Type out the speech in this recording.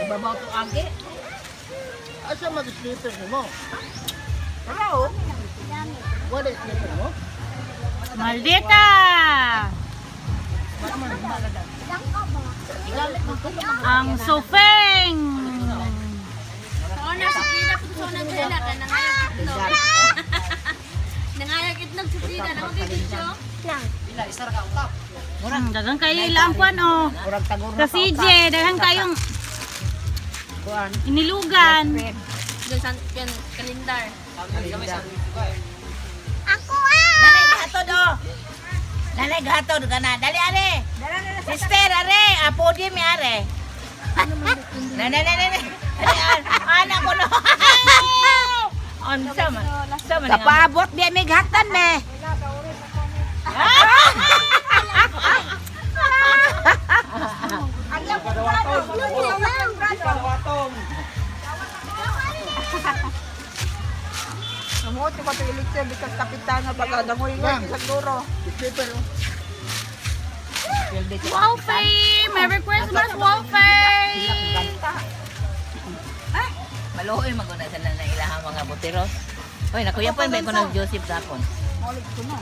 Ibabaw to agi. Asa mag-slippers mo? Hello. What is slippers mo? Maldita! Ang sufeng! Oo na, sa Frida po sa unang sila ka, nangayag itlog. Nangayag itlog sa Frida, nakapit video. Dagang kayo ilang kuan o. Urang tagor Sa CJ, dagang kayong kuan. inilugan. Doon sa yan, kalendar. Nanay gatod oh. Nanay gatod ka na. Dali are. Sister are, apo di mi are. Nanay. Anak ko no. On sama. Sama Sa paabot di may gatan me. Mo ti pato eleksyon bikas kapitan nga baga dangoy nga sa duro. Slipper oh. Wolfie! Merry Christmas, Wolfie! Maluoy maguna sa na ilahang mga buteros. Hoy, nakuya po ba ko ng Joseph Dapon. Molig ko na.